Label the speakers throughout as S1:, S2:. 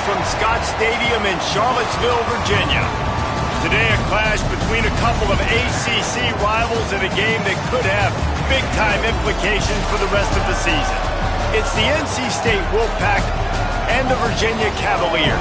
S1: from Scott Stadium in Charlottesville, Virginia. Today, a clash between a couple of ACC rivals in a game that could have big-time implications for the rest of the season. It's the NC State Wolfpack and the Virginia Cavaliers.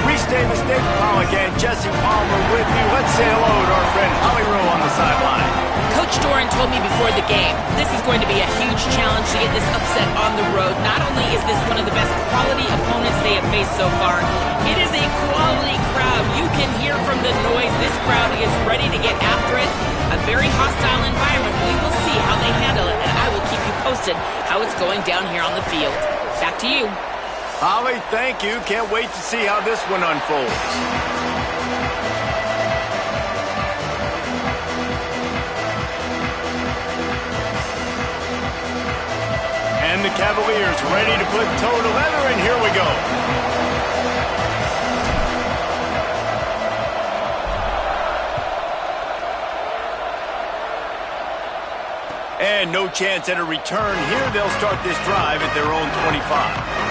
S1: Reese Davis, Dave Pollock, and Jesse Palmer with you. Let's say hello to our friend Holly Rowe on the sideline.
S2: Coach Doran told me before the game, this is going to be a huge challenge to get this upset on the road. Not only is this one of the best quality opponents they have faced so far, it is a quality crowd. You can hear from the noise. This crowd is ready to get after it. A very hostile environment. We will see how they handle it, and I will keep you posted how it's going down here on the field. Back to you.
S1: Holly, thank you. Can't wait to see how this one unfolds. And the Cavaliers ready to put toe to leather, and here we go. And no chance at a return here. They'll start this drive at their own 25.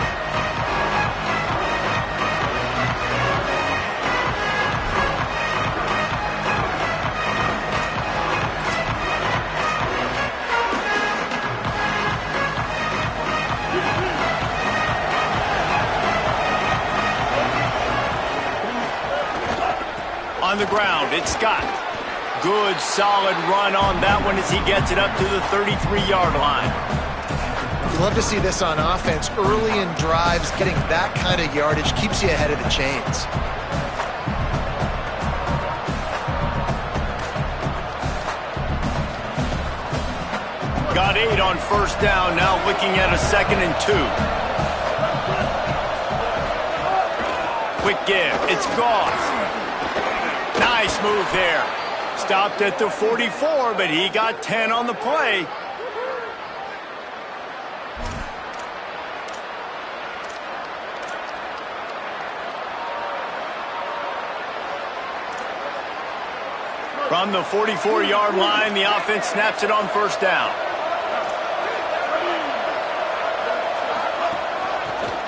S1: On the ground, it's Scott. Good, solid run on that one as he gets it up to the 33-yard line.
S3: You love to see this on offense. Early in drives, getting that kind of yardage keeps you ahead of the chains.
S1: Got 8 on first down, now looking at a 2nd and 2. Quick give, it's Goss. Nice move there. Stopped at the 44, but he got 10 on the play. From the 44-yard line, the offense snaps it on first down.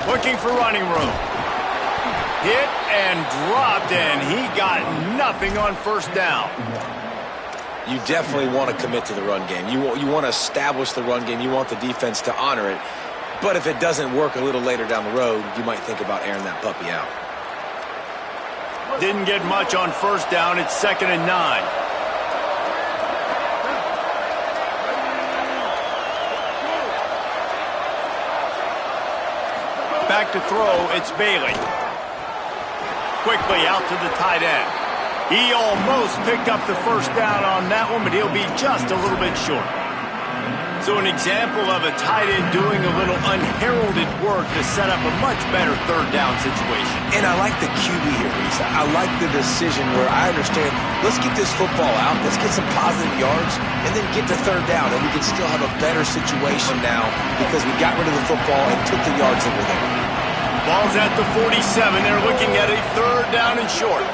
S1: Looking for running room. Hit and dropped, and he got nothing on first down.
S4: You definitely want to commit to the run game. You want to establish the run game. You want the defense to honor it. But if it doesn't work a little later down the road, you might think about airing that puppy out.
S1: Didn't get much on first down. It's 2nd and 9. Back to throw, it's Bailey. Quickly out to the tight end. He almost picked up the first down on that one, but he'll be just a little bit short. So an example of a tight end doing a little unheralded work to set up a much better third down situation.
S4: And I like the QB here, Lisa. I like the decision where I understand, let's get this football out, let's get some positive yards, and then get to third down, and we can still have a better situation now because we got rid of the football and took the yards that were there.
S1: Ball's at the 47. They're looking at a third down and short.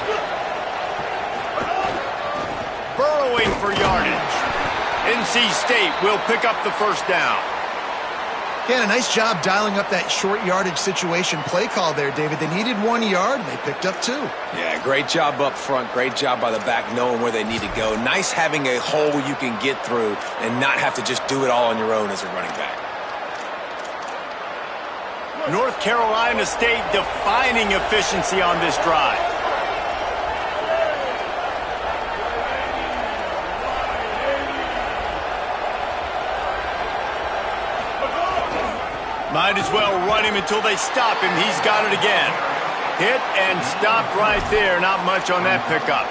S1: Burrowing for yardage. NC State will pick up the first down.
S3: Yeah, a nice job dialing up that short yardage situation play call there, David. They needed 1 yard, and they picked up 2.
S4: Yeah, great job up front. Great job by the back knowing where they need to go. Nice having a hole you can get through and not have to just do it all on your own as a running back.
S1: North Carolina State defining efficiency on this drive. Might as well run him until they stop him. He's got it again. Hit and stopped right there. Not much on that pickup.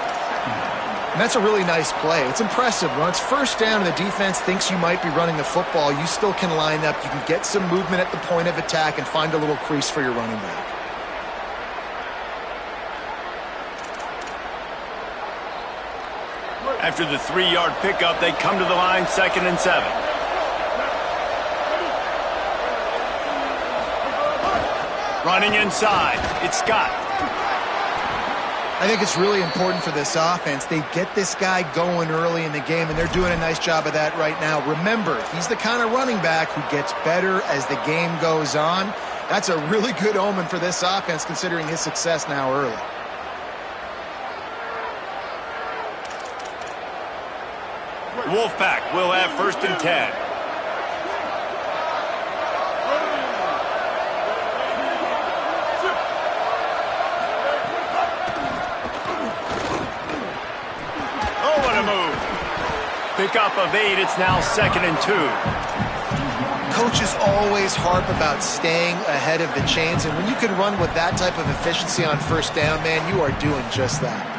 S3: And that's a really nice play. It's impressive. When it's first down and the defense thinks you might be running the football, you still can line up. You can get some movement at the point of attack and find a little crease for your running back.
S1: After the 3-yard pickup, they come to the line, 2nd and 7. Running inside, it's Scott.
S3: I think it's really important for this offense. They get this guy going early in the game, and they're doing a nice job of that right now. Remember, he's the kind of running back who gets better as the game goes on. That's a really good omen for this offense, considering his success now early.
S1: Wolfpack will have 1st and 10. Oh, what a move. Pickup of 8. It's now 2nd and 2.
S3: Coaches always harp about staying ahead of the chains, and when you can run with that type of efficiency on 1st down, man, you are doing just that.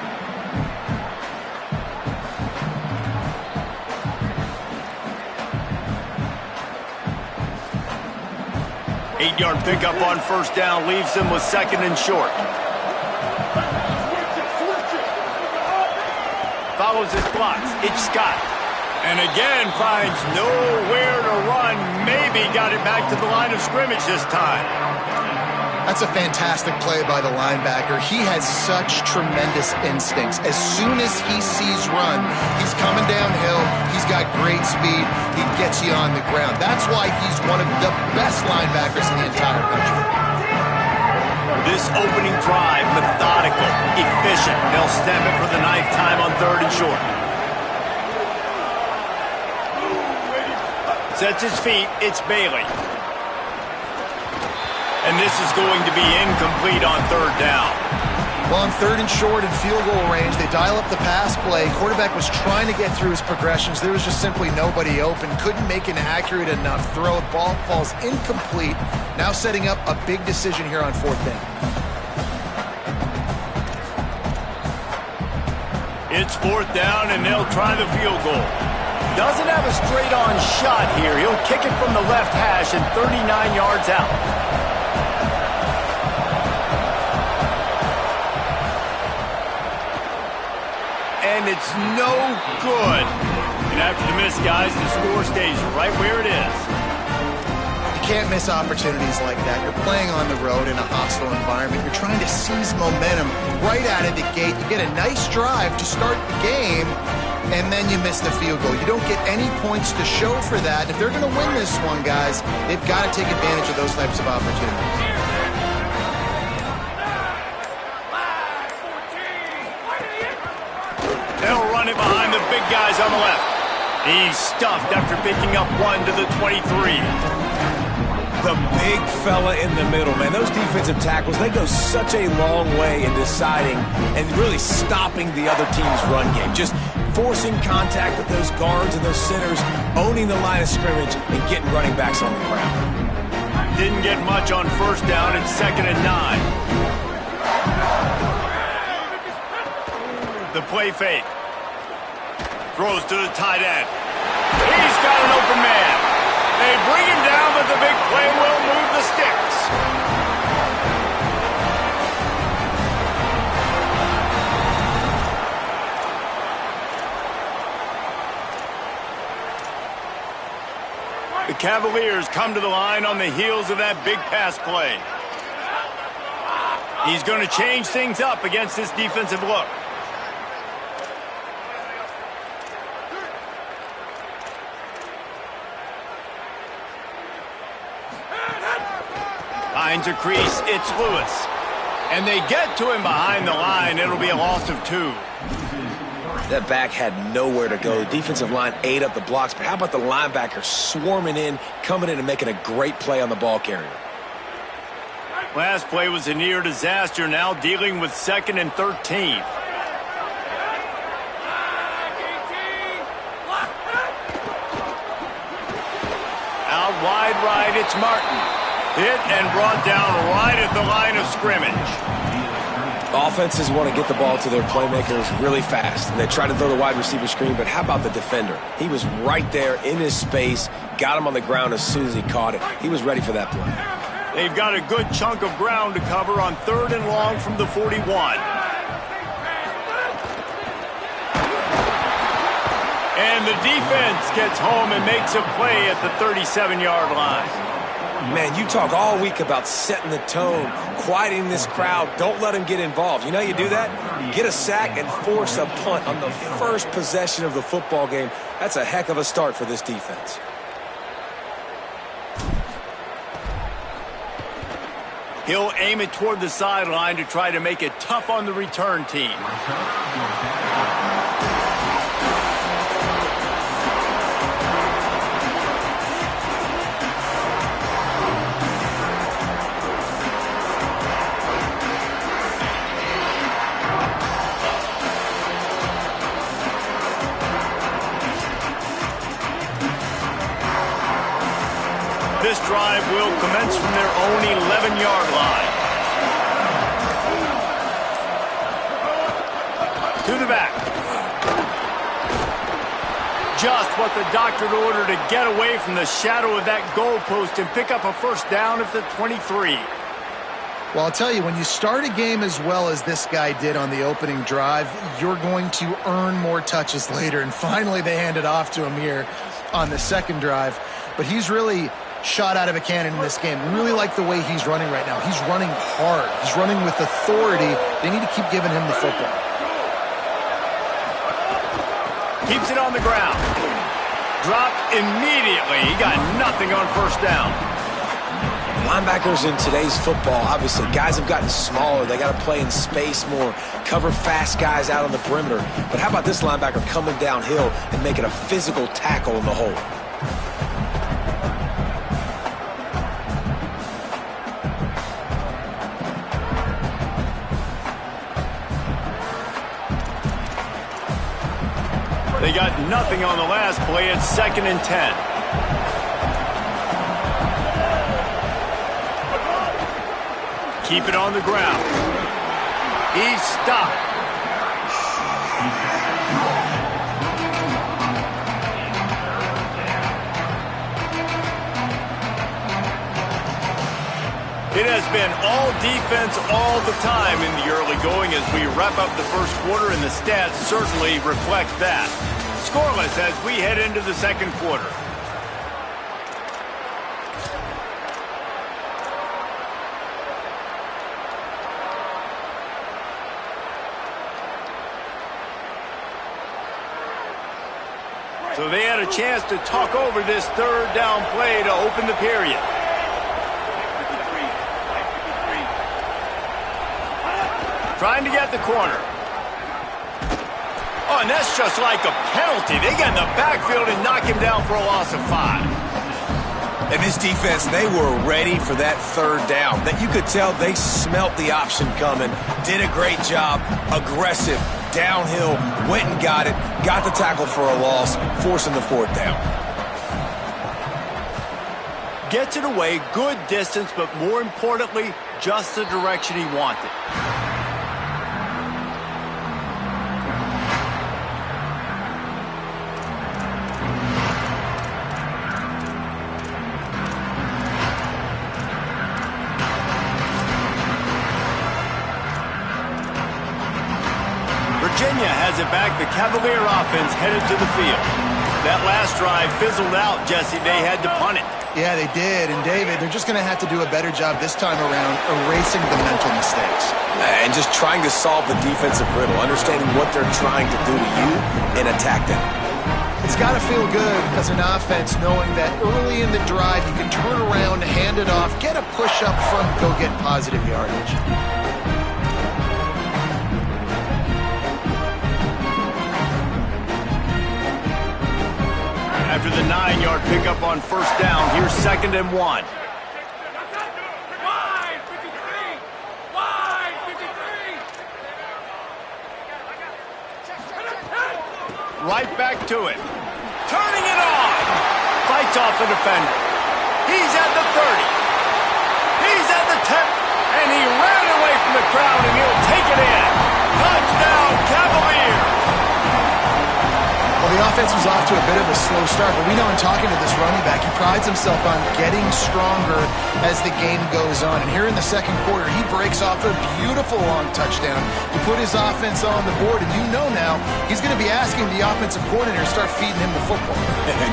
S1: 8-yard pickup on 1st down leaves them with 2nd and short. Follows his blocks. It's Scott. And again finds nowhere to run. Maybe got it back to the line of scrimmage this time.
S3: That's a fantastic play by the linebacker. He has such tremendous instincts. As soon as he sees run, he's coming downhill. He's got great speed. He gets you on the ground. That's why he's one of the best linebackers in the entire country.
S1: This opening drive, methodical, efficient. They'll stem it for the 9th time on 3rd and short. Sets his feet. It's Bailey. And this is going to be incomplete on 3rd down.
S3: Well, on 3rd and short and field goal range, they dial up the pass play. Quarterback was trying to get through his progressions. There was just simply nobody open. Couldn't make an accurate enough throw. Ball falls incomplete. Now setting up a big decision here on 4th down.
S1: It's 4th down, and they'll try the field goal. Doesn't have a straight-on shot here. He'll kick it from the left hash and 39 yards out. And it's no good. And after the miss, guys, the score stays right where it is.
S3: You can't miss opportunities like that. You're playing on the road in a hostile environment. You're trying to seize momentum right out of the gate. You get a nice drive to start the game, and then you miss the field goal. You don't get any points to show for that. If they're going to win this one, guys, they've got to take advantage of those types of opportunities.
S1: They'll run it behind the big guys on the left. He's stuffed after picking up 1 to the 23.
S4: The big fella in the middle, man. Those defensive tackles, they go such a long way in deciding and really stopping the other team's run game. Just forcing contact with those guards and those centers, owning the line of scrimmage, and getting running backs on the ground.
S1: Didn't get much on 1st down. It's 2nd and 9. The play fake. Throws to the tight end. He's got an open man. They bring him down, but the big play will move the sticks. The Cavaliers come to the line on the heels of that big pass play. He's going to change things up against this defensive look. Finds a crease, it's Lewis. And they get to him behind the line. It'll be a loss of 2.
S4: That back had nowhere to go. The defensive line ate up the blocks, but how about the linebacker swarming in, coming in and making a great play on the ball carrier?
S1: Last play was a near disaster, now dealing with 2nd and 13. Out wide right, it's Martin. Hit and brought down right at the line of scrimmage.
S4: Offenses want to get the ball to their playmakers really fast. And they try to throw the wide receiver screen, but how about the defender? He was right there in his space, got him on the ground as soon as he caught it. He was ready for that play.
S1: They've got a good chunk of ground to cover on 3rd and long from the 41. And the defense gets home and makes a play at the 37-yard line.
S4: Man, you talk all week about setting the tone, quieting this crowd. Don't let them get involved. You know how you do that? Get a sack and force a punt on the first possession of the football game. That's a heck of a start for this defense.
S1: He'll aim it toward the sideline to try to make it tough on the return team. This drive will commence from their own 11-yard line. To the back. Just what the doctor ordered to get away from the shadow of that goalpost and pick up a first down at the 23.
S3: Well, I'll tell you, when you start a game as well as this guy did on the opening drive, you're going to earn more touches later. And finally, they handed off to him here on the second drive. But he's really shot out of a cannon in this game. Really like the way he's running right now. He's running hard. He's running with authority. They need to keep giving him the football.
S1: Keeps it on the ground. Dropped immediately. He got nothing on first down.
S4: Linebackers in today's football, obviously, guys have gotten smaller. They got to play in space more, cover fast guys out on the perimeter. But how about this linebacker coming downhill and making a physical tackle in the hole?
S1: They got nothing on the last play. It's 2nd and 10. Keep it on the ground. He's stopped. It has been all defense all the time in the early going as we wrap up the first quarter, and the stats certainly reflect that. Scoreless as we head into the second quarter. So they had a chance to talk over this third down play to open the period. Trying to get the corner. Oh, and that's just like a penalty. They get in the backfield and knock him down for a loss of 5.
S4: And this defense, they were ready for that third down. That you could tell they smelt the option coming, did a great job, aggressive, downhill, went and got it, got the tackle for a loss, forcing the fourth down.
S1: Gets it away, good distance, but more importantly, just the direction he wanted. Virginia has it back. The Cavalier offense headed to the field. That last drive fizzled out, Jesse. They had to punt it.
S3: Yeah, they did. And, David, they're just going to have to do a better job this time around erasing the mental mistakes.
S4: And just trying to solve the defensive riddle, understanding what they're trying to do to you and attack them.
S3: It's got to feel good as an offense knowing that early in the drive you can turn around, hand it off, get a push up front, go get positive yardage.
S1: After the 9-yard pickup on first down, here's 2nd and 1. Right back to it. Turning it on. Fights off the defender. He's at the 30. He's at the 10. And he ran away from the crowd, and he'll take it in. Touchdown, Cavaliers.
S3: Well, the offense was off to a bit of a slow start, but we know in talking to this running back, he prides himself on getting stronger as the game goes on. And here in the second quarter, he breaks off a beautiful long touchdown to put his offense on the board. And you know now he's going to be asking the offensive coordinator to start feeding him the football.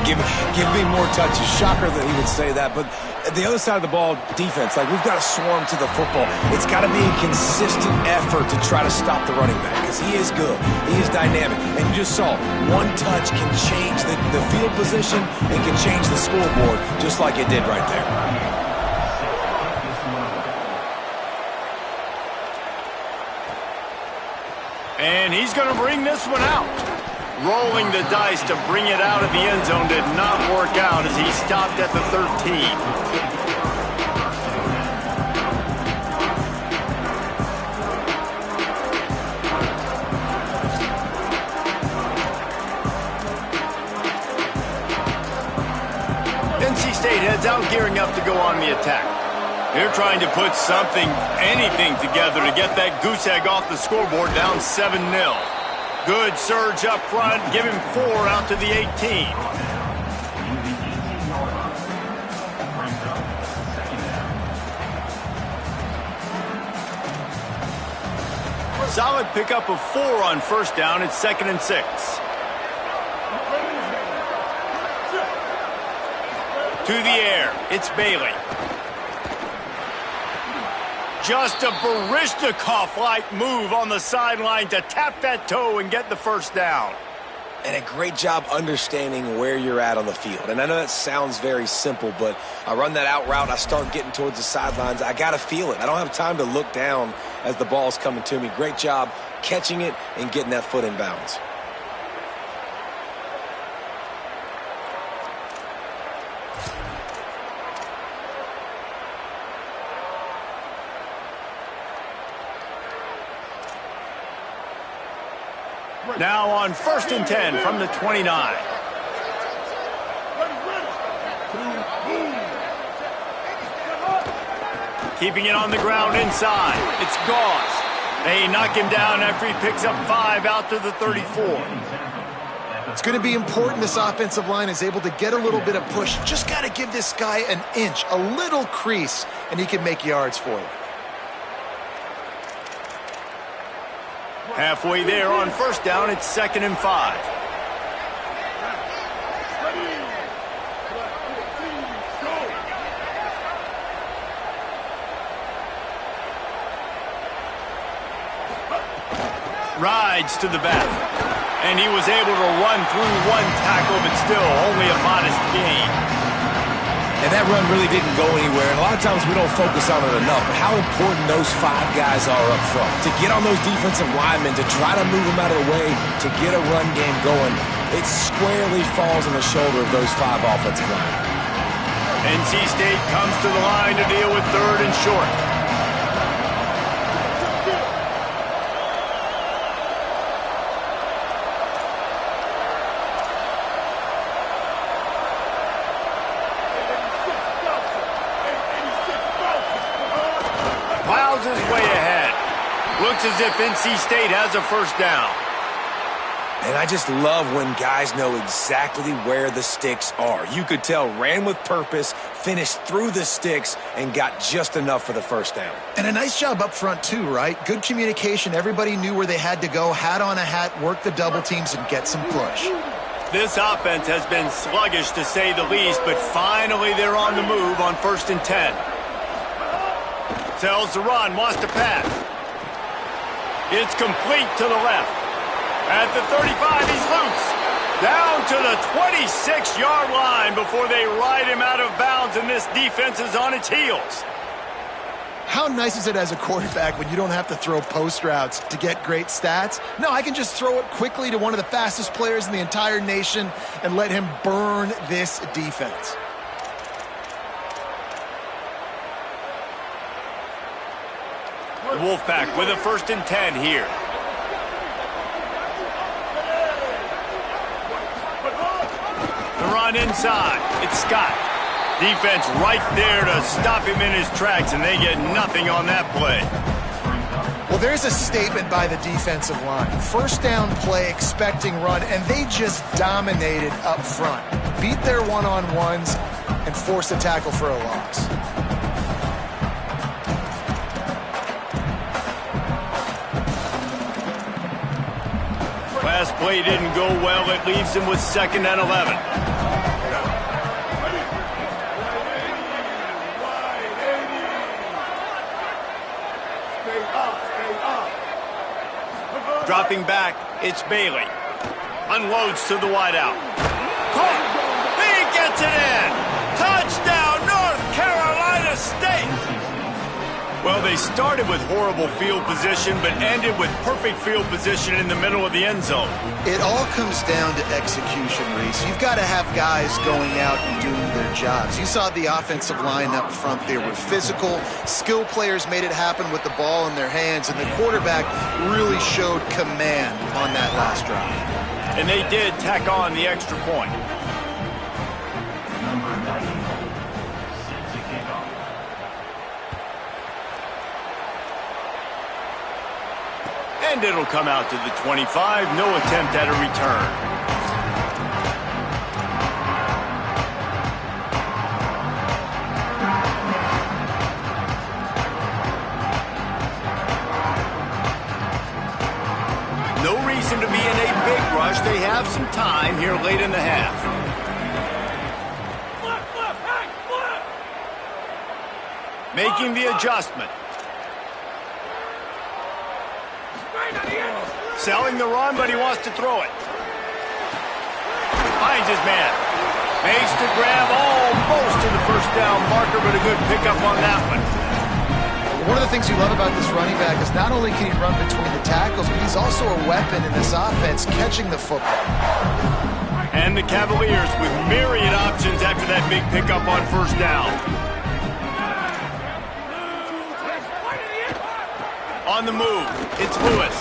S4: give me more touches. Shocker that he would say that. But the other side of the ball, defense, like we've got to swarm to the football. It's got to be a consistent effort to try to stop the running back because he is good. He is dynamic. And you just saw one touch can change the field position and can change the scoreboard just like it did right there.
S1: And he's going to bring this one out. Rolling the dice to bring it out of the end zone did not work out as he stopped at the 13. NC State heads out, gearing up to go on the attack. They're trying to put something, anything together to get that goose egg off the scoreboard, down 7-0. Good surge up front, give him 4 out to the 18. Solid pickup of 4 on first down. It's 2nd and 6. To the air, it's Bailey. Just a Baryshnikov-like move on the sideline to tap that toe and get the first down.
S4: And a great job understanding where you're at on the field. And I know that sounds very simple, but I run that out route, I start getting towards the sidelines. I got to feel it. I don't have time to look down as the ball's coming to me. Great job catching it and getting that foot in bounds.
S1: Now on 1st and 10 from the 29. Keeping it on the ground inside. It's Gauze. They knock him down after he picks up 5 out to the 34.
S3: It's going to be important this offensive line is able to get a little bit of push. Just got to give this guy an inch, a little crease, and he can make yards for you.
S1: Halfway there on first down, it's 2nd and 5. Rides to the back. And he was able to run through 1 tackle, but still only a modest gain.
S4: And that run really didn't go anywhere, and a lot of times we don't focus on it enough, but how important those 5 guys are up front. To get on those defensive linemen, to try to move them out of the way, to get a run game going, it squarely falls on the shoulder of those 5 offensive linemen.
S1: NC State comes to the line to deal with 3rd and short. Plows his way ahead. Looks as if NC State has a first down.
S4: And I just love when guys know exactly where the sticks are. You could tell ran with purpose, finished through the sticks, and got just enough for the first down.
S3: And a nice job up front too, right? Good communication. Everybody knew where they had to go, hat on a hat, work the double teams, and get some push.
S1: This offense has been sluggish to say the least, but finally they're on the move on 1st and 10. Tells the run, wants to pass. It's complete to the left. At the 35, he's loose. Down to the 26-yard line before they ride him out of bounds, and this defense is on its heels.
S3: How nice is it as a quarterback when you don't have to throw post routes to get great stats? No, I can just throw it quickly to one of the fastest players in the entire nation and let him burn this defense.
S1: The Wolfpack with a 1st and 10 here. The run inside. It's Scott. Defense right there to stop him in his tracks, and they get nothing on that play.
S3: Well, there's a statement by the defensive line. First down play, expecting run, and they just dominated up front. Beat their one-on-ones and forced a tackle for a loss.
S1: Last play didn't go well. It leaves him with 2nd and 11. Dropping back, it's Bailey. Unloads to the wideout. Caught. He gets it in. Touchdown, North Carolina State. Well, they started with horrible field position, but ended with perfect field position in the middle of the end zone.
S3: It all comes down to execution, Reese. You've got to have guys going out and doing their jobs. You saw the offensive line up front. They were physical. Skill players made it happen with the ball in their hands, and the quarterback really showed command on that last drive.
S1: And they did tack on the extra point. And it'll come out to the 25. No attempt at a return. No reason to be in a big rush. They have some time here late in the half. Making the adjustment. Selling the run, but he wants to throw it. Finds his man. Makes the grab almost to the first down marker, but a good pickup on that one.
S3: One of the things you love about this running back is not only can he run between the tackles, but he's also a weapon in this offense, catching the football.
S1: And the Cavaliers with myriad options after that big pickup on first down. On the move, it's Lewis.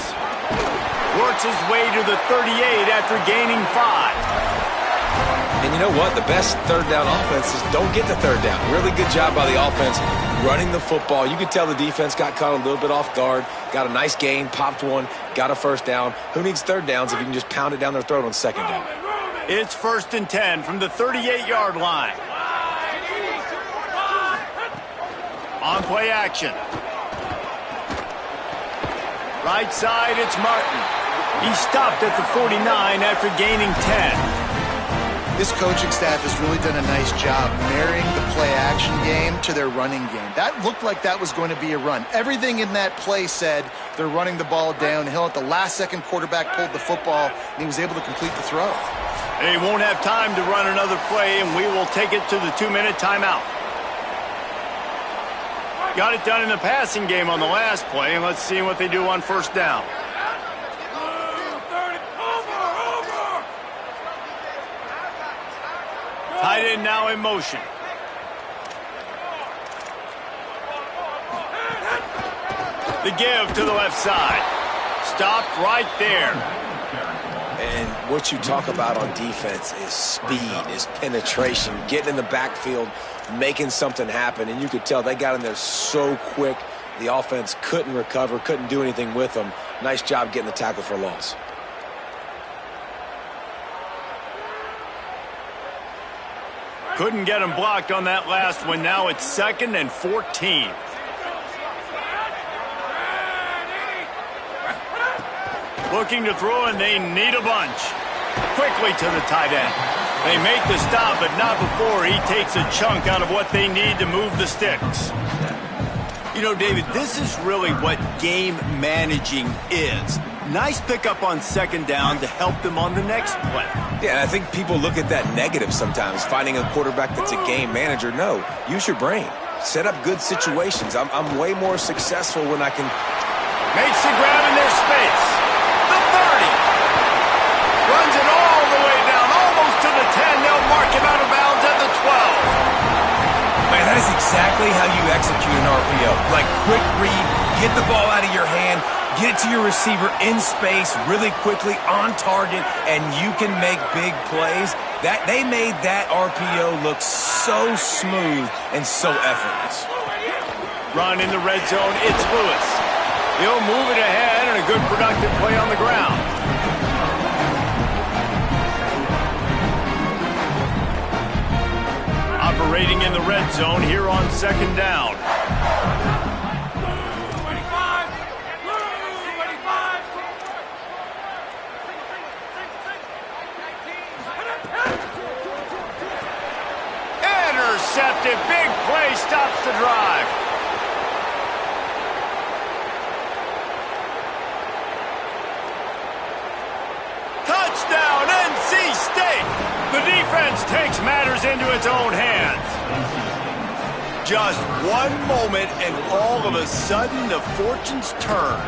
S1: Works his way to the 38 after gaining 5.
S4: And you know what? The best third down offenses don't get to third down. Really good job by the offense running the football. You could tell the defense got caught a little bit off guard, got a nice gain, popped one, got a first down. Who needs third downs if you can just pound it down their throat on second down?
S1: It's 1st and 10 from the 38-yard line. On play action. Right side, it's Martin. He stopped at the 49 after gaining 10.
S3: This coaching staff has really done a nice job marrying the play-action game to their running game. That looked like that was going to be a run. Everything in that play said they're running the ball downhill. At the last second, quarterback pulled the football, and he was able to complete the throw.
S1: They won't have time to run another play, and we will take it to the 2-minute timeout. Got it done in the passing game on the last play, and let's see what they do on first down. Tight end now in motion. The give to the left side. Stopped right there.
S4: And what you talk about on defense is speed, is penetration, getting in the backfield, making something happen. And you could tell they got in there so quick, the offense couldn't recover, couldn't do anything with them. Nice job getting the tackle for loss.
S1: Couldn't get him blocked on that last one. Now it's 2nd and 14. Looking to throw, and they need a bunch. Quickly to the tight end. They make the stop, but not before he takes a chunk out of what they need to move the sticks. You know, David, this is really what game managing is. Nice pickup on second down to help them on the next play.
S4: Yeah, and I think people look at that negative sometimes, finding a quarterback that's a game manager. No, use your brain. Set up good situations. I'm way more successful when I can...
S1: Makes the grab in their space. The 30. Runs it all the way down, almost to the 10. They'll mark him out of bounds at the 12.
S5: Man, that is exactly how you execute an RPO. Like quick read, get the ball out of your hand, get it to your receiver in space really quickly on target, and you can make big plays. That they made that RPO look so smooth and so effortless.
S1: Run in the red zone, it's Lewis. He'll move it ahead, and a good productive play on the ground. Operating in the red zone here on second down. Intercepted. Big play stops the drive. Touchdown, NC State! The defense takes matters into its own hands. Just one moment, and all of a sudden, the fortunes turn.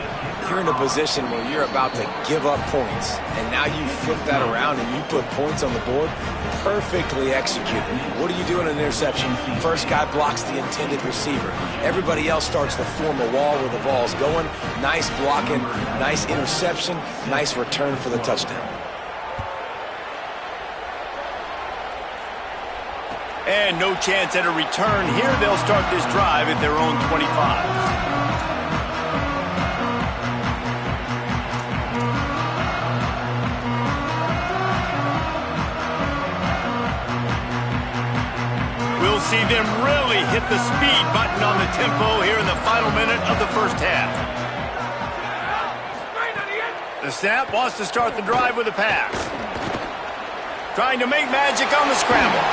S4: You're in a position where you're about to give up points, and now you flip that around and you put points on the board. Perfectly executed. What do you do in an interception? First guy blocks the intended receiver. Everybody else starts to form a wall where the ball's going. Nice blocking, nice interception, nice return for the touchdown.
S1: And no chance at a return here. They'll start this drive at their own 25. We'll see them really hit the speed button on the tempo here in the final minute of the first half. The snap wants to start the drive with a pass. Trying to make magic on the scramble.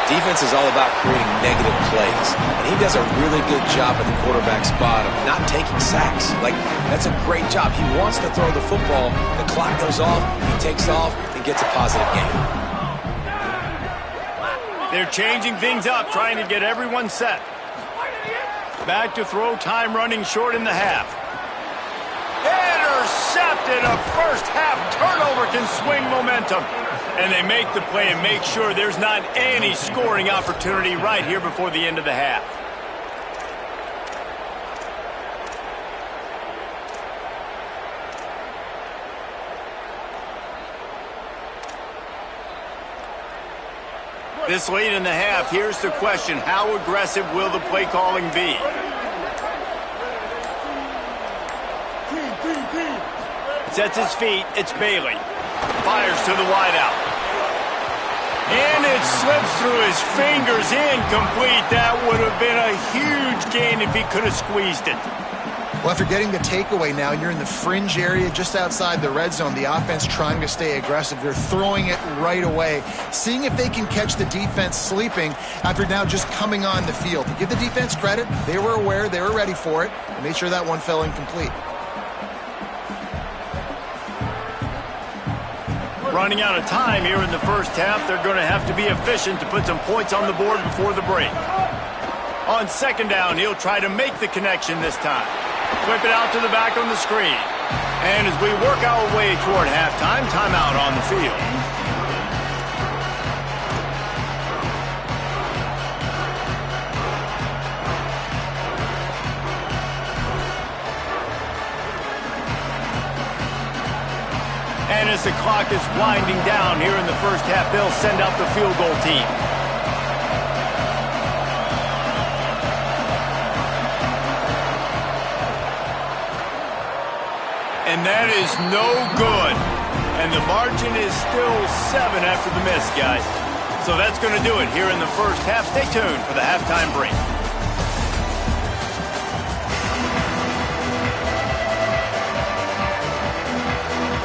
S4: Defense is all about creating negative plays, and he does a really good job at the quarterback spot of not taking sacks. Like, that's a great job. He wants to throw the football. The clock goes off, he takes off, and gets a positive gain.
S1: They're changing things up, trying to get everyone set. Back to throw, time running short in the half. Intercepted. A first half turnover can swing momentum. And they make the play and make sure there's not any scoring opportunity right here before the end of the half. This late in the half, here's the question. How aggressive will the play calling be? Sets his feet. It's Bailey. Fires to the wideout. And it slips through his fingers, incomplete. That would have been a huge gain if he could have squeezed it.
S3: Well, after getting the takeaway now, you're in the fringe area just outside the red zone. The offense trying to stay aggressive. They're throwing it right away, seeing if they can catch the defense sleeping after now just coming on the field. To give the defense credit, they were aware, they were ready for it, and made sure that one fell incomplete.
S1: Running out of time here in the first half. They're going to have to be efficient to put some points on the board before the break. On second down, he'll try to make the connection this time. Flip it out to the back on the screen. And as we work our way toward halftime, timeout on the field. And as the clock is winding down here in the first half, they'll send out the field goal team. And that is no good. And the margin is still 7 after the miss, guys. So that's going to do it here in the first half. Stay tuned for the halftime break.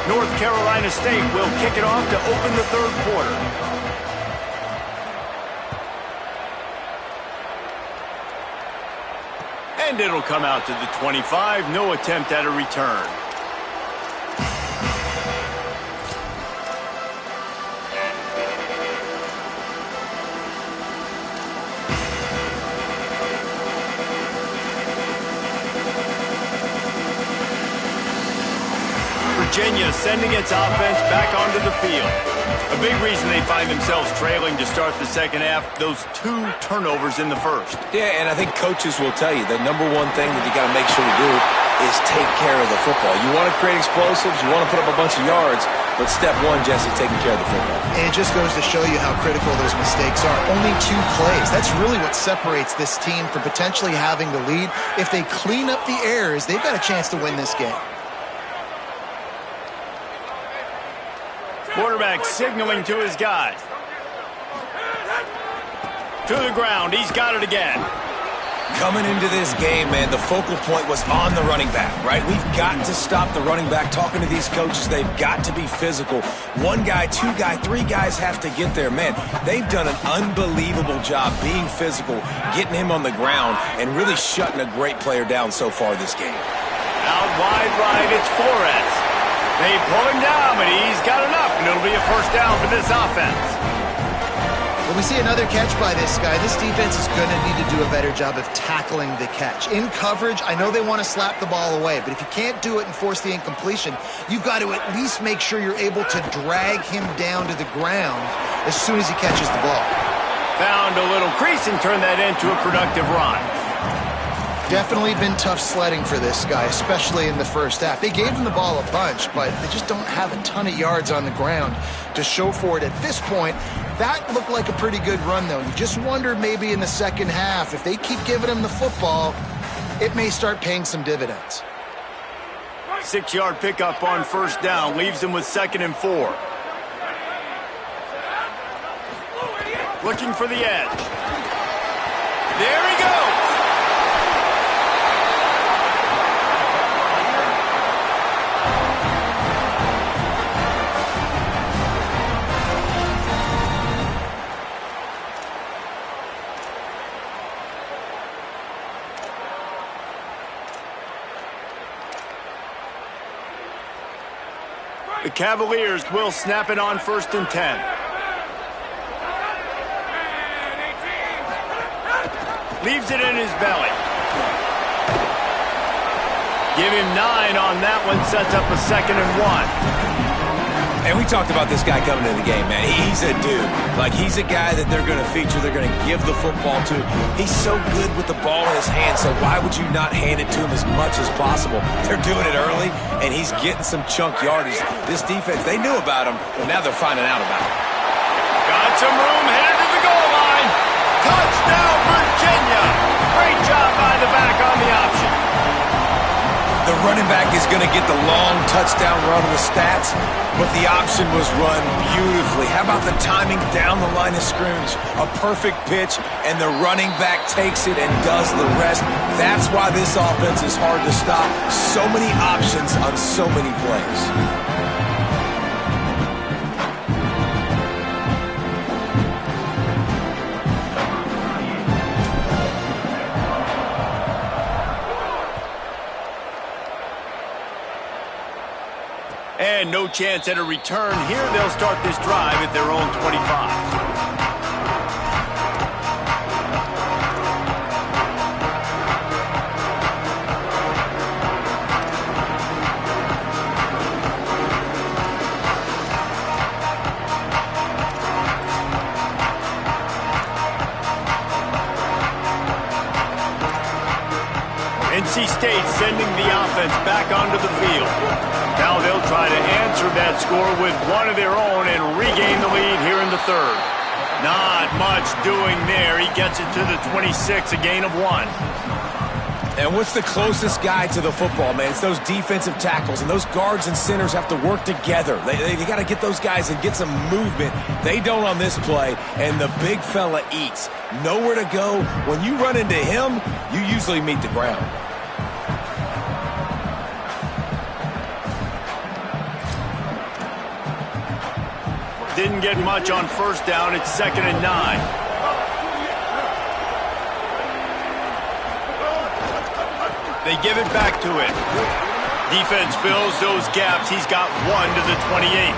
S1: North Carolina State will kick it off to open the third quarter. And it'll come out to the 25. No attempt at a return. Virginia sending its offense back onto the field. A big reason they find themselves trailing to start the second half, those 2 turnovers in the first.
S4: Yeah, and I think coaches will tell you the number one thing that you got to make sure to do is take care of the football. You want to create explosives, you want to put up a bunch of yards, but step one, Jesse, taking care of the football.
S3: And it just goes to show you how critical those mistakes are. Only 2 plays. That's really what separates this team from potentially having the lead. If they clean up the errors, they've got a chance to win this game.
S1: Quarterback signaling to his guys. To the ground. He's got it again.
S5: Coming into this game, man, the focal point was on the running back, right? We've got to stop the running back. Talking to these coaches, they've got to be physical. 1 guy, 2 guy, 3 guys have to get there. Man, they've done an unbelievable job being physical, getting him on the ground, and really shutting a great player down so far this game.
S1: Out wide right, it's Flores. They pull him down, but he's got enough, and it'll be a first down for this offense.
S3: When we see another catch by this guy, this defense is going to need to do a better job of tackling the catch. In coverage, I know they want to slap the ball away, but if you can't do it and force the incompletion, you've got to at least make sure you're able to drag him down to the ground as soon as he catches the ball.
S1: Found a little crease and turned that into a productive run.
S3: Definitely been tough sledding for this guy, especially in the first half. They gave him the ball a bunch, but they just don't have a ton of yards on the ground to show for it at this point. That looked like a pretty good run, though. You just wonder maybe in the second half, if they keep giving him the football, it may start paying some dividends.
S1: 6-yard pickup on first down, leaves him with 2nd and 4. Looking for the edge. There he goes. The Cavaliers will snap it on 1st and 10. Leaves it in his belly. Give him 9 on that one, sets up a 2nd and 1.
S5: And we talked about this guy coming into the game, man. He's a dude. Like, he's a guy that they're going to feature, they're going to give the football to. He's so good with the ball in his hand, so why would you not hand it to him as much as possible? They're doing it early, and he's getting some chunk yardage. This defense, they knew about him, but now they're finding out about him.
S1: Got some room, headed to the goal line. Touchdown, Virginia. Great job by the back on the option.
S5: The running back is going to get the long touchdown run of the stats, but the option was run beautifully. How about the timing down the line of scrimmage? A perfect pitch, and the running back takes it and does the rest. That's why this offense is hard to stop. So many options on so many plays.
S1: And no chance at a return here. They'll start this drive at their own 25. NC State sending the offense back onto the field. Now they'll try to answer that score with one of their own and regain the lead here in the 3rd. Not much doing there. He gets it to the 26, a gain of 1.
S5: And what's the closest guy to the football, man? It's those defensive tackles, and those guards and centers have to work together. They got to get those guys and get some movement. They don't on this play, and the big fella eats. Nowhere to go. When you run into him, you usually meet the ground.
S1: Didn't get much on first down. It's 2nd and 9. They give it back to him. Defense fills those gaps. He's got 1 to the 28.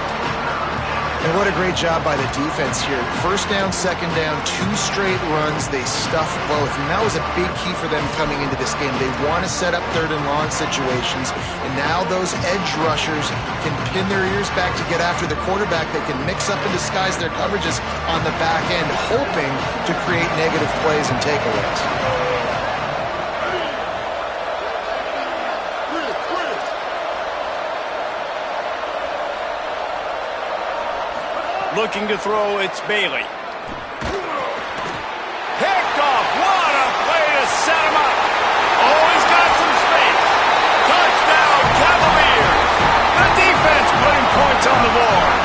S3: And what a great job by the defense here. First down, second down, 2 straight runs. They stuffed both. And that was a big key for them coming into this game. They want to set up 3rd and long situations. And now those edge rushers can pin their ears back to get after the quarterback. They can mix up and disguise their coverages on the back end, hoping to create negative plays and takeaways.
S1: Looking to throw, it's Bailey. Picked off. What a play to set him up. Oh, he's got some space. Touchdown, Cavaliers. The defense putting points on the board.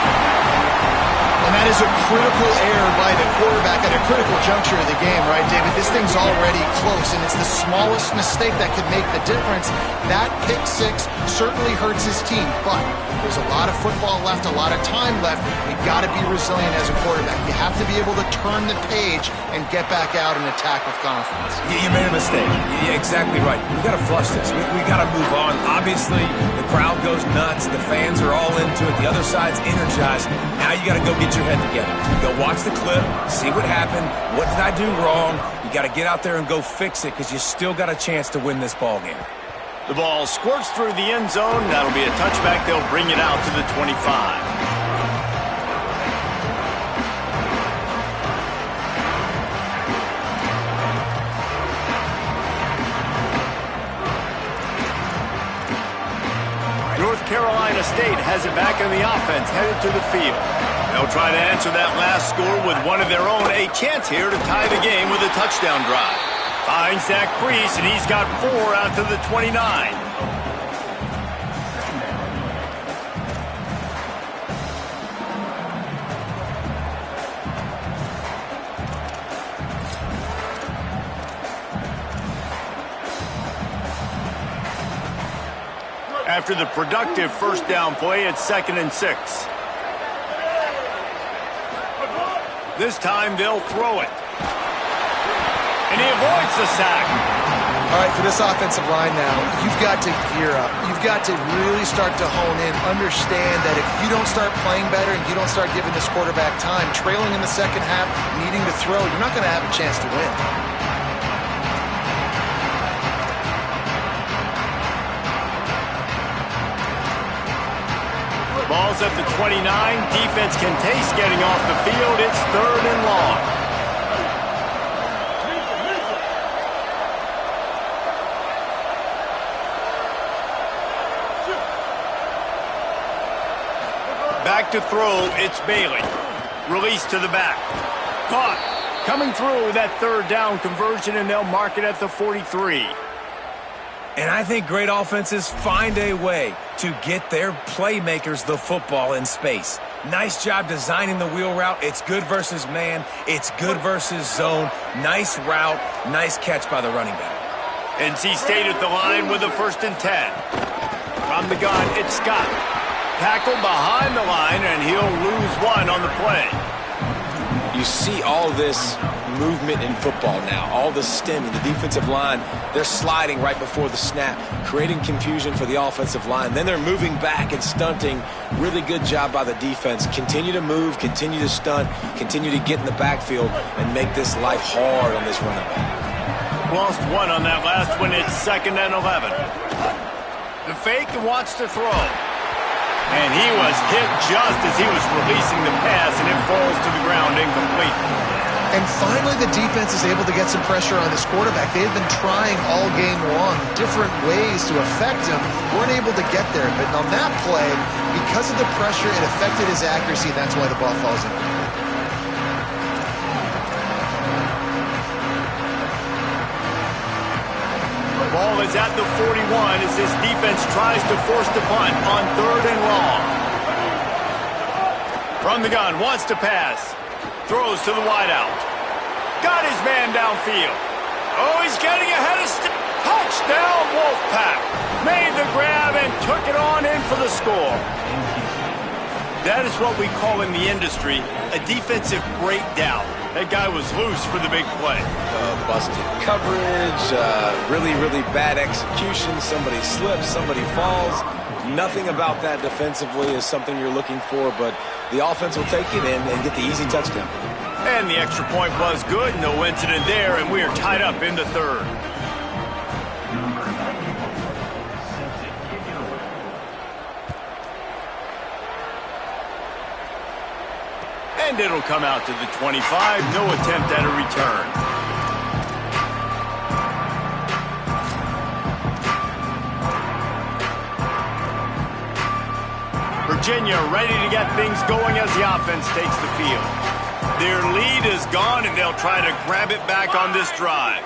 S3: And that is a critical error by the quarterback at a critical juncture of the game, right, David? This thing's already close, and it's the smallest mistake that could make the difference. That pick 6 certainly hurts his team, but there's a lot of football left, a lot of time left. You've got to be resilient as a quarterback. You have to be able to turn the page and get back out and attack with confidence.
S5: You made a mistake. You're exactly right. We got to flush this. We got to move on. Obviously, the crowd goes nuts. The fans are all into it. The other side's energized. Now you got to go get your head together. Go watch the clip, see what happened, what did I do wrong. You got to get out there and go fix it because you still got a chance to win this ball game.
S1: The ball squirts through the end zone. That'll be a touchback. They'll bring it out to the 25. North Carolina State has it back in the offense, headed to the field. They'll try to answer that last score with one of their own. A chance here to tie the game with a touchdown drive. Finds that crease, and he's got 4 out to the 29. After the productive first down play, it's 2nd and 6. This time they'll throw it. And he avoids the sack.
S3: All right, for this offensive line now, you've got to gear up. You've got to really start to hone in, understand that if you don't start playing better and you don't start giving this quarterback time, trailing in the second half, needing to throw, you're not going to have a chance to win.
S1: Ball's at the 29. Defense can taste getting off the field. It's 3rd and long. Back to throw. It's Bailey. Release to the back. Caught. Coming through with that 3rd down conversion, and they'll mark it at the 43.
S5: And I think great offenses find a way to get their playmakers the football in space. Nice job designing the wheel route. It's good versus man. It's good versus zone. Nice route. Nice catch by the running back.
S1: NC State at the line with a 1st and 10. From the gun, it's Scott. Tackled behind the line, and he'll lose 1 on the play.
S4: You see all this movement in football now, all the stemming, the defensive line, they're sliding right before the snap, creating confusion for the offensive line. Then they're moving back and stunting. Really good job by the defense. Continue to move, continue to stunt, continue to get in the backfield and make this life hard on this running back.
S1: Lost 1 on that last one. It's 2nd and 11. The fake wants to throw. And he was hit just as he was releasing the pass, and it falls to the ground incomplete.
S3: And finally, the defense is able to get some pressure on this quarterback. They've been trying all game long different ways to affect him. Weren't able to get there. But on that play, because of the pressure, it affected his accuracy, and that's why the ball falls in.
S1: Ball is at the 41 as this defense tries to force the punt on 3rd and long. From the gun, wants to pass. Throws to the wideout. Got his man downfield. Oh, he's getting ahead of touchdown, Wolfpack. Made the grab and took it on in for the score. That is what we call in the industry a defensive breakdown. That guy was loose for the big play.
S4: Busted coverage, really, really bad execution. Somebody slips, somebody falls. Nothing about that defensively is something you're looking for, but the offense will take it in and get the easy touchdown.
S1: And the extra point was good. No incident there, and we are tied up in the 3rd. And it'll come out to the 25. No attempt at a return. Virginia ready to get things going as the offense takes the field. Their lead is gone, and they'll try to grab it back on this drive.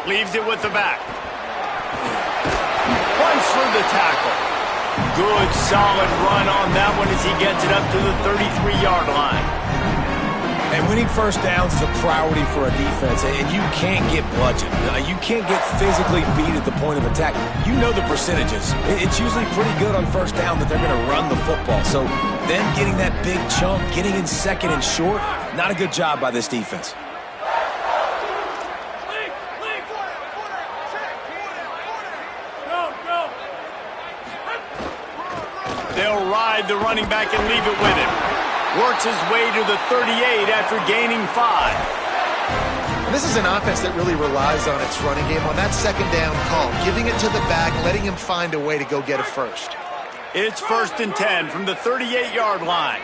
S1: Leaves it with the back. Runs through the tackle. Good, solid run on that one as he gets it up to the 33-yard line.
S5: And winning first downs is a priority for a defense, and you can't get bludgeoned. You can't get physically beat at the point of attack. You know the percentages. It's usually pretty good on first down that they're going to run the football. So them getting that big chunk, getting in 2nd and short, not a good job by this defense.
S1: They'll ride the running back and leave it with him. Works his way to the 38 after gaining 5.
S3: And this is an offense that really relies on its running game on that second down call, giving it to the back, letting him find a way to go get a first.
S1: It's 1st and 10 from the 38-yard line.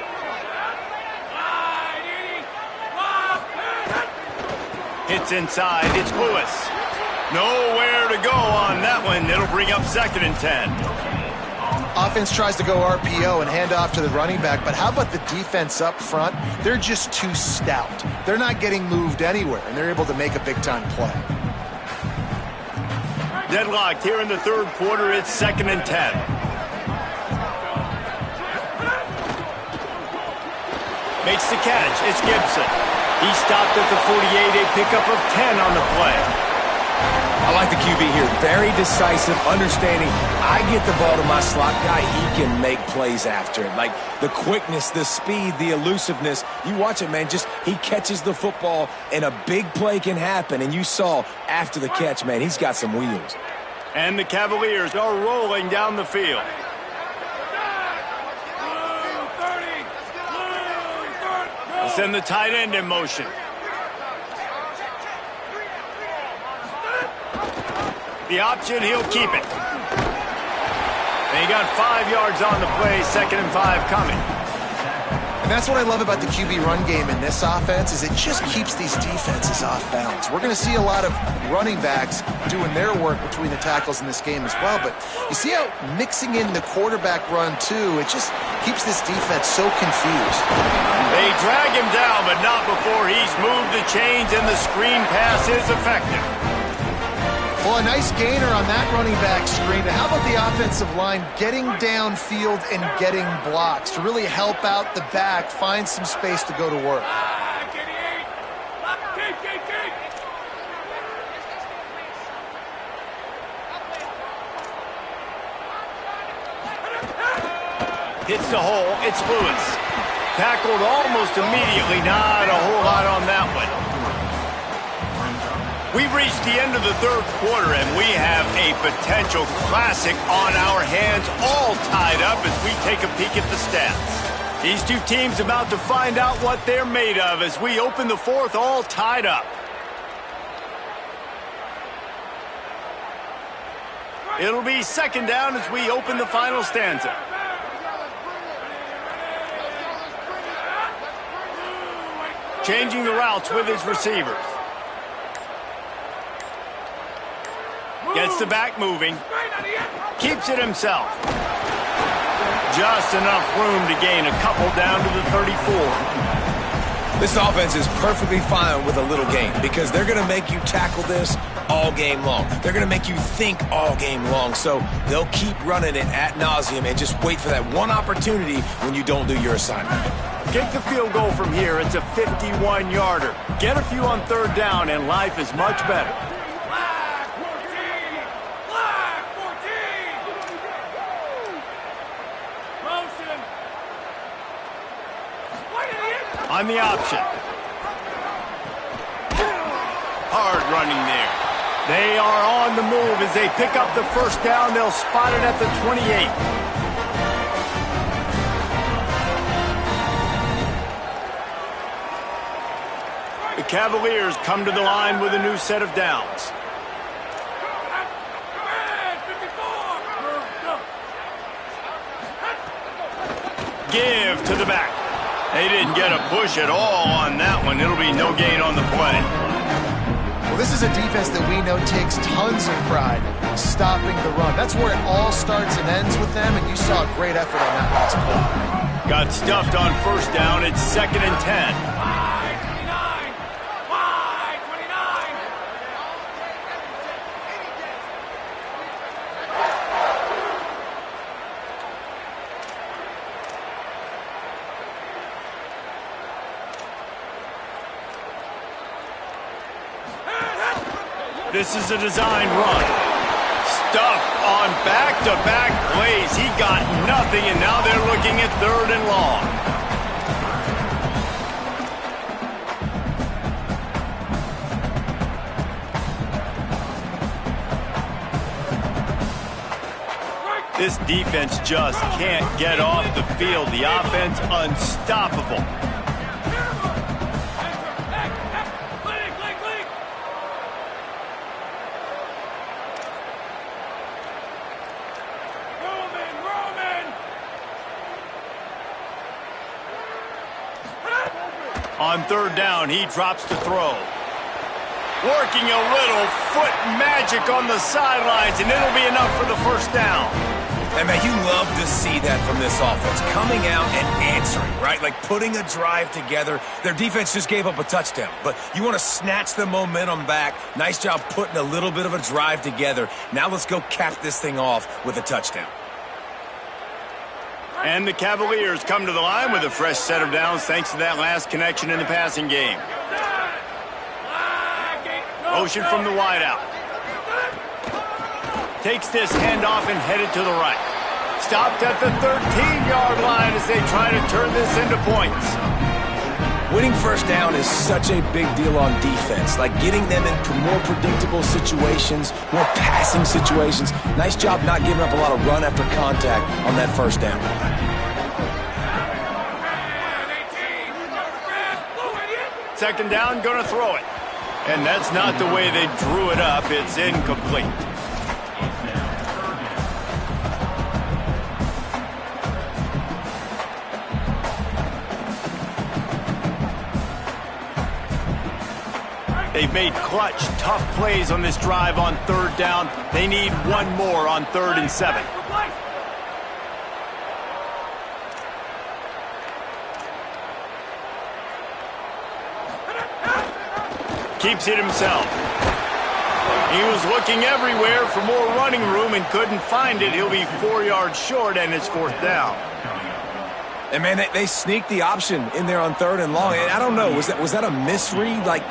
S1: Hits inside. It's Lewis. Nowhere to go on that one. It'll bring up 2nd and 10.
S3: Offense tries to go RPO and hand off to the running back, but how about the defense up front? They're just too stout. They're not getting moved anywhere, and they're able to make a big-time play.
S1: Deadlocked here in the 3rd quarter. It's 2nd and 10. Makes the catch. It's Gibson. He stopped at the 48, a pickup of 10 on the play.
S5: I like the QB here. Very decisive, understanding. I get the ball to my slot guy. He can make plays after it. Like the quickness, the speed, the elusiveness. You watch it, man. Just he catches the football, and a big play can happen. And you saw after the catch, man, he's got some wheels.
S1: And the Cavaliers are rolling down the field. Send the tight end in motion. The option, he'll keep it. And he got 5 yards on the play, 2nd and 5 coming.
S3: And that's what I love about the QB run game in this offense is it just keeps these defenses off balance. We're going to see a lot of running backs doing their work between the tackles in this game as well. But you see how mixing in the quarterback run, too, it just keeps this defense so confused.
S1: They drag him down, but not before he's moved the chains, and the screen pass is effective.
S3: Well, a nice gainer on that running back screen. How about the offensive line getting downfield and getting blocks to really help out the back, find some space to go to work?
S1: Hits the hole. It's Lewis. Tackled almost immediately. Not a whole lot on that one. We've reached the end of the 3rd quarter, and we have a potential classic on our hands, all tied up as we take a peek at the stats. These two teams about to find out what they're made of as we open the 4th, all tied up. It'll be 2nd down as we open the final stanza. Changing the routes with his receivers. Gets the back moving. Keeps it himself. Just enough room to gain a couple down to the 34.
S5: This offense is perfectly fine with a little gain because they're going to make you tackle this all game long. They're going to make you think all game long. So they'll keep running it ad nauseum and just wait for that one opportunity when you don't do your assignment.
S1: Kick the field goal from here. It's a 51-yarder. Get a few on 3rd down, and life is much better. On the option. Hard running there. They are on the move as they pick up the 1st down. They'll spot it at the 28. The Cavaliers come to the line with a new set of downs. Give to the back. They didn't get a push at all on that one. It'll be no gain on the play.
S3: Well, this is a defense that we know takes tons of pride stopping the run. That's where it all starts and ends with them, and you saw a great effort on that last play.
S1: Got stuffed on 1st down. It's 2nd and 10. This is a design run. Stuffed on back-to-back plays. He got nothing, and now they're looking at 3rd and long. This defense just can't get off the field. The offense unstoppable. On third down, he drops to throw. Working a little foot magic on the sidelines, and it'll be enough for the first down.
S5: And, man, you love to see that from this offense. Coming out and answering, right? Like putting a drive together. Their defense just gave up a touchdown. But you want to snatch the momentum back. Nice job putting a little bit of a drive together. Now let's go cap this thing off with a touchdown.
S1: And the Cavaliers come to the line with a fresh set of downs thanks to that last connection in the passing game. Motion from the wideout. Takes this handoff and headed to the right. Stopped at the 13-yard line as they try to turn this into points.
S5: Winning first down is such a big deal on defense, like getting them into more predictable situations, more passing situations. Nice job not giving up a lot of run after contact on that first down.
S1: Second down, gonna throw it. And that's not the way they drew it up. It's incomplete. They've made clutch, tough plays on this drive on third down. They need one more on 3rd and 7. Keeps it himself. He was looking everywhere for more running room and couldn't find it. He'll be 4 yards short, and it's 4th down.
S5: And, man, they sneaked the option in there on 3rd and long. And I don't know, was that a misread? Like,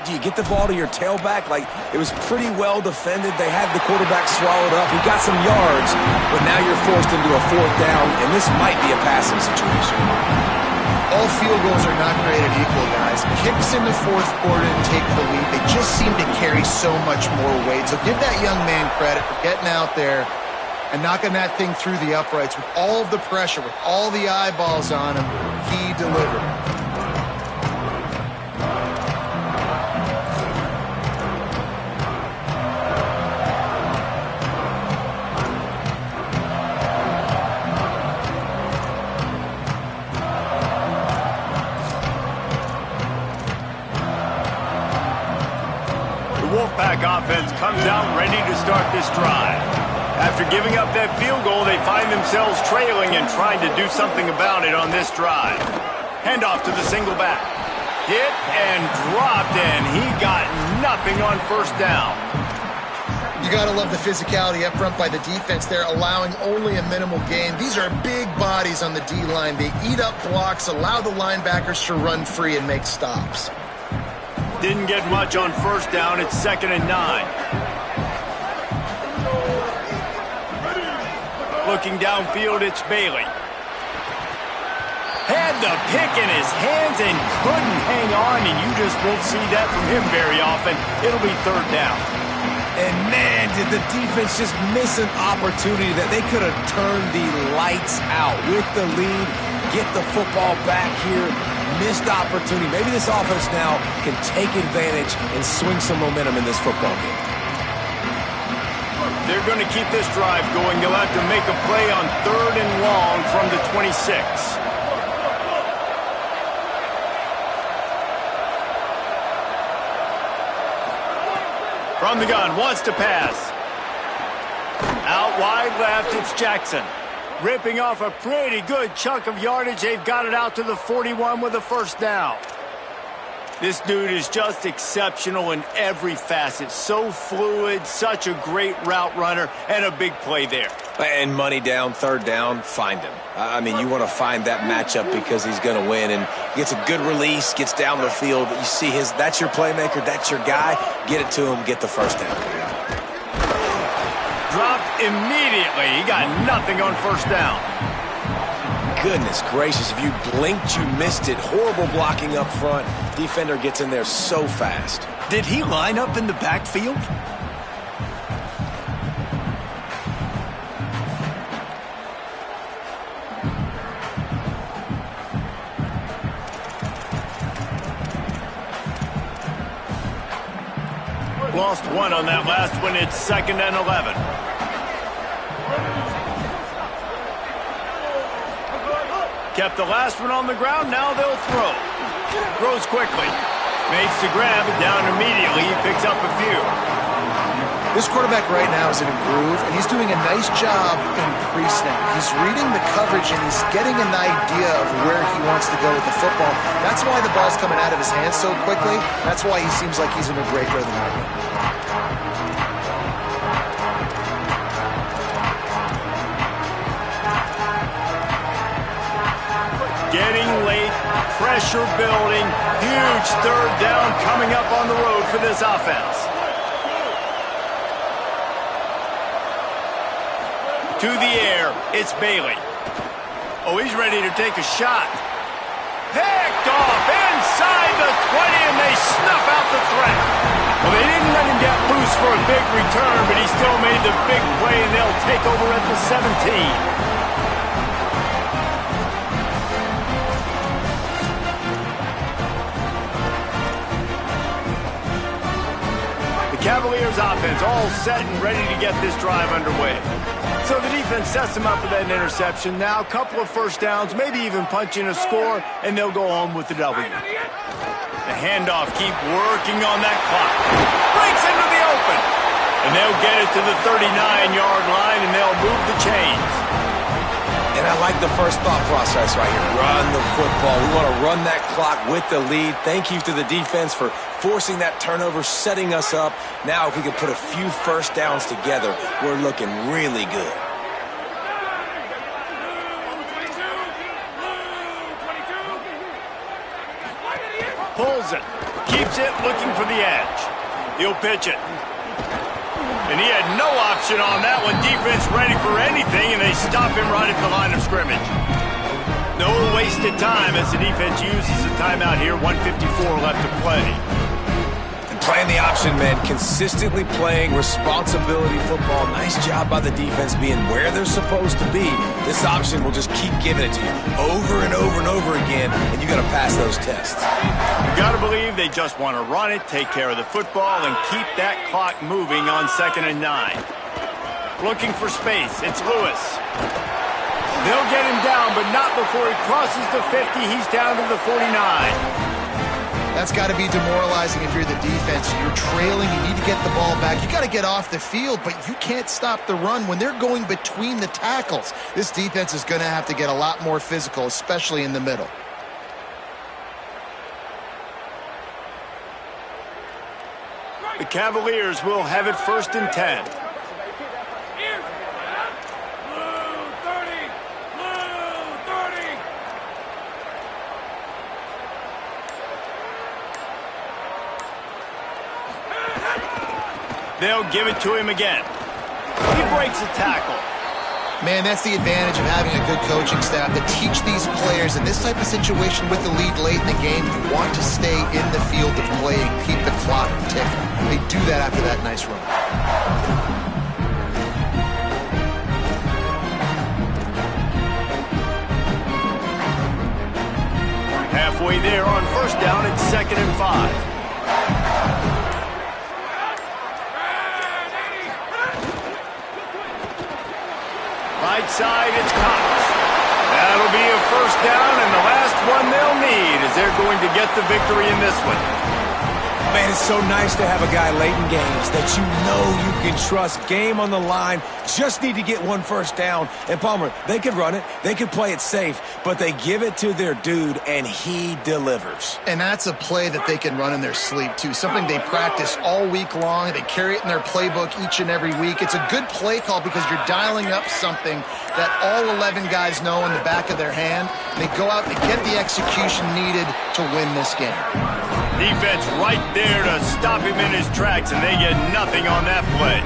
S5: do you get the ball to your tailback? Like, it was pretty well defended. They had the quarterback swallowed up. He got some yards, but now you're forced into a 4th down, and this might be a passing situation.
S3: All field goals are not created equal, guys. Kicks in the 4th quarter and take the lead. They just seem to carry so much more weight. So give that young man credit for getting out there and knocking that thing through the uprights with all of the pressure, with all the eyeballs on him. He delivered.
S1: Wolfpack offense comes out ready to start this drive. After giving up that field goal, they find themselves trailing and trying to do something about it on this drive. Handoff to the single back. Hit and dropped, and he got nothing on 1st down.
S3: You got to love the physicality up front by the defense there, allowing only a minimal gain. These are big bodies on the D-line. They eat up blocks, allow the linebackers to run free and make stops.
S1: Didn't get much on 1st down. It's 2nd and 9. Looking downfield, it's Bailey. Had the pick in his hands and couldn't hang on, and you just won't see that from him very often. It'll be 3rd down.
S5: And, man, did the defense just miss an opportunity that they could have turned the lights out with the lead, get the football back here. Missed opportunity. Maybe this offense now can take advantage and swing some momentum in this football game.
S1: They're going to keep this drive going. They'll have to make a play on 3rd and long from the 26. From the gun, wants to pass. Out wide left, it's Jackson. Ripping off a pretty good chunk of yardage. They've got it out to the 41 with a 1st down. This dude is just exceptional in every facet. So fluid, such a great route runner, and a big play there.
S5: And money down, 3rd down, find him. I mean, you want to find that matchup because he's going to win. And gets a good release, gets down the field. You see that's your playmaker, that's your guy. Get it to him, get the 1st down.
S1: Dropped immediately. He got nothing on 1st down.
S5: Goodness gracious, if you blinked, you missed it. Horrible blocking up front. Defender gets in there so fast.
S1: Did he line up in the backfield? Lost one on that last one. It's 2nd and 11. Kept the last one on the ground. Now they'll throw. Throws quickly. Makes the grab. Down immediately. He picks up a few.
S3: This quarterback right now is in a groove, and he's doing a nice job in pre-snap. He's reading the coverage, and he's getting an idea of where he wants to go with the football. That's why the ball's coming out of his hands so quickly. That's why he seems like he's in a great rhythm right now.
S1: Getting late, pressure building, huge 3rd down coming up on the road for this offense. To the air, it's Bailey. Oh, he's ready to take a shot. Picked off inside the 20, and they snuff out the threat. Well, they didn't let him get loose for a big return, but he still made the big play, and they'll take over at the 17. Cavaliers offense all set and ready to get this drive underway. So the defense sets them up with that interception. Now a couple of first downs, maybe even punching a score, and they'll go home with the W. The handoff, keep working on that clock. Breaks into the open. And they'll get it to the 39-yard line, and they'll move the chains.
S4: And I like the first thought process right here. Run the football. We want to run that clock with the lead. Thank you to the defense for forcing that turnover, setting us up. Now if we can put a few first downs together, we're looking really good.
S1: Pulls it. Keeps it, looking for the edge. He'll pitch it. And he had no option on that one. Defense ready for anything, and they stop him right at the line of scrimmage. No wasted time as the defense uses a timeout here. 1:54 left to play.
S4: And playing the option, man. Consistently playing responsibility football. Nice job by the defense being where they're supposed to be. This option will just keep giving it to you over and over and over again, and you got to pass those tests.
S1: You got to believe they just want to run it, take care of the football, and keep that clock moving on 2nd and 9. Looking for space. It's Lewis. They'll get him down, but not before he crosses the 50. He's down to the 49.
S3: That's got to be demoralizing if you're the defense. You're trailing. You need to get the ball back. You got to get off the field, but you can't stop the run when they're going between the tackles. This defense is going to have to get a lot more physical, especially in the middle.
S1: The Cavaliers will have it 1st and 10. They'll give it to him again. He breaks a tackle.
S3: Man, that's the advantage of having a good coaching staff to teach these players in this type of situation with the lead late in the game. You want to stay in the field of play and keep the clock ticking. They do that after that nice run.
S1: Halfway there on 1st down, it's 2nd and 5. Right side, it's Cox. That'll be a 1st down, and the last one they'll need as they're going to get the victory in this one.
S4: Man, it's so nice to have a guy late in games that you know you can trust. Game on the line. Just need to get 1 first down. And Palmer, they could run it. They could play it safe. But they give it to their dude, and he delivers.
S3: And that's a play that they can run in their sleep, too. Something they practice all week long. They carry it in their playbook each and every week. It's a good play call because you're dialing up something that all 11 guys know in the back of their hand. They go out and get the execution needed to win this game.
S1: Defense right there to stop him in his tracks, and they get nothing on that play.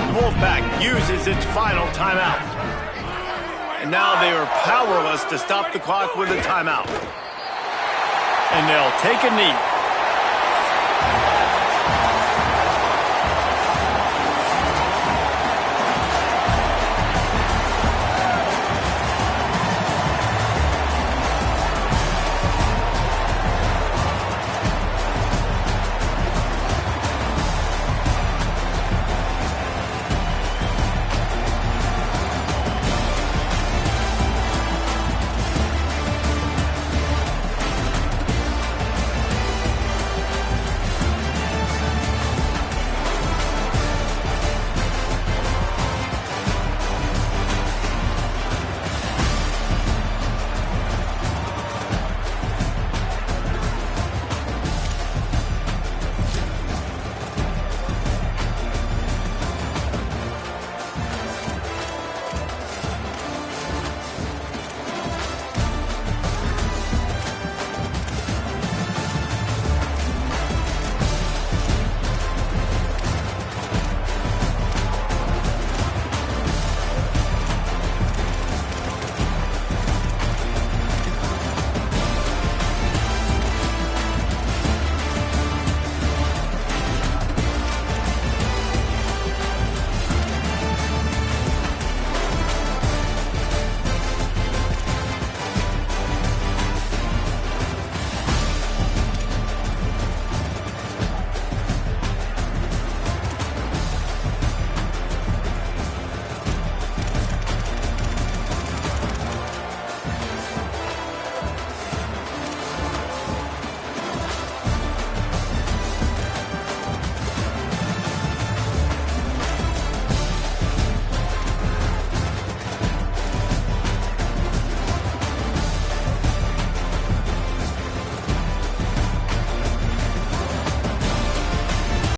S1: The Wolfpack uses its final timeout. And now they are powerless to stop the clock with a timeout. And they'll take a knee.